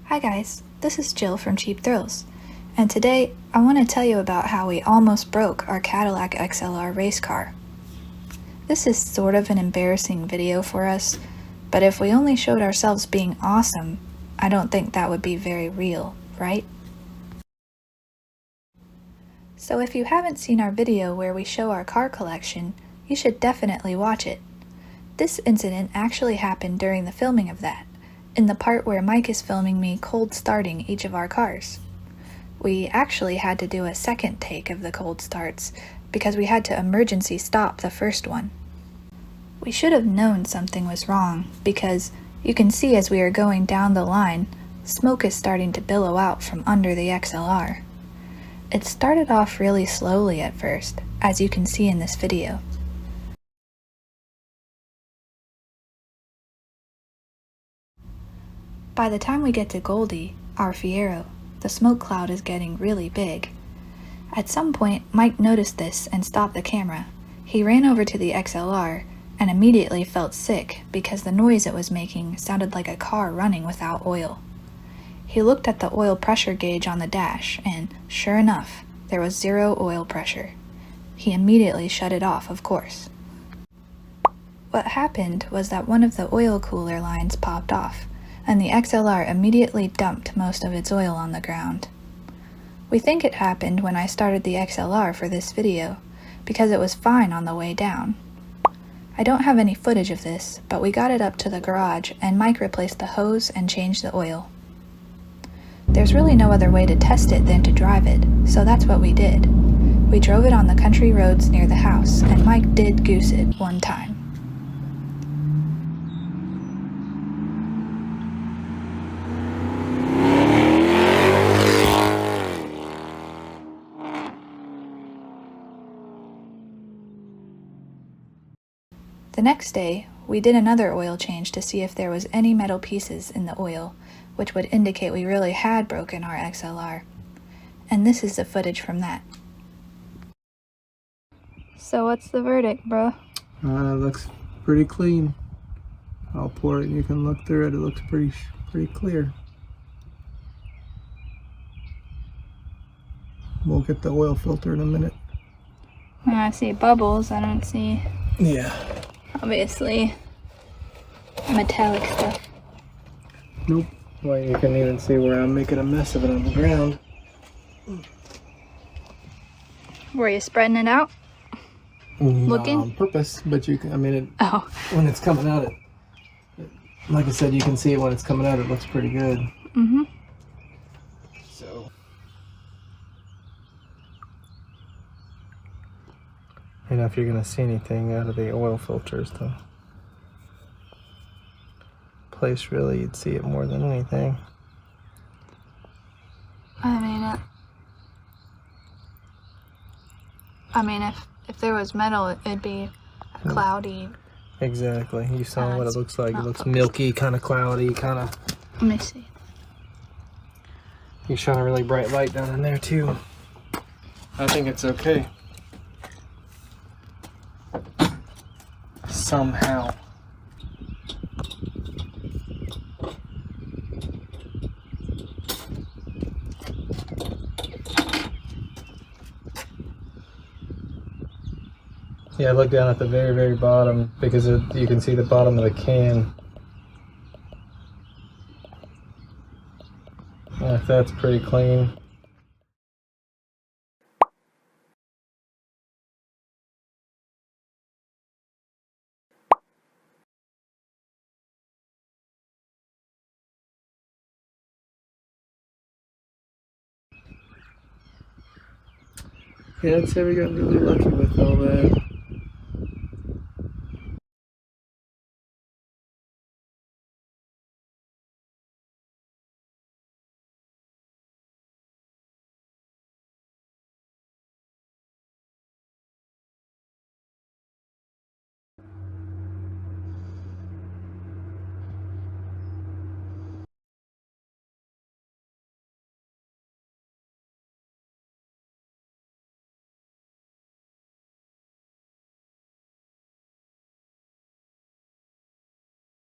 Hi guys, this is Jill from Cheap Thrills, and today I want to tell you about how we almost broke our Cadillac XLR race car. This is sort of an embarrassing video for us, but if we only showed ourselves being awesome, I don't think that would be very real, right? So if you haven't seen our video where we show our car collection, you should definitely watch it. This incident actually happened during the filming of that, in the part where Mike is filming me cold starting each of our cars. We actually had to do a second take of the cold starts because we had to emergency stop the first one. We should have known something was wrong because you can see as we are going down the line, smoke is starting to billow out from under the XLR. It started off really slowly at first, as you can see in this video. By the time we get to Goldie, our Fiero, the smoke cloud is getting really big. At some point, Mike noticed this and stopped the camera. He ran over to the XLR and immediately felt sick because the noise it was making sounded like a car running without oil. He looked at the oil pressure gauge on the dash and, sure enough, there was 0 oil pressure. He immediately shut it off, of course. What happened was that one of the oil cooler lines popped off, and the XLR immediately dumped most of its oil on the ground. We think it happened when I started the XLR for this video, because it was fine on the way down. I don't have any footage of this, but we got it up to the garage and Mike replaced the hose and changed the oil. There's really no other way to test it than to drive it, so that's what we did. We drove it on the country roads near the house, and Mike did goose it one time. The next day, we did another oil change to see if there was any metal pieces in the oil, which would indicate we really had broken our XLR. And this is the footage from that. So what's the verdict, bro? Looks pretty clean. I'll pour it and you can look through it. It looks pretty clear. We'll get the oil filter in a minute. I see bubbles, I don't see... Yeah. Obviously, metallic stuff. Nope. Well, you can even see where I'm making a mess of it on the ground. Were you spreading it out? Looking? Not on purpose, but you can, I mean, Oh. When it's coming out, like I said, you can see it when it's coming out, it looks pretty good. Mm-hmm. So. You know, if you're going to see anything out of the oil filters, the place really, you'd see it more than anything. I mean, if there was metal, it'd be a cloudy. Exactly. You saw what it looks like. It looks milky, kind of cloudy, kind of. Let me see. You shone a really bright light down in there too. I think it's okay. Somehow. Yeah, look down at the very bottom because you can see the bottom of the can. Yeah, that's pretty clean. Yeah, I'd say we got really lucky with all that.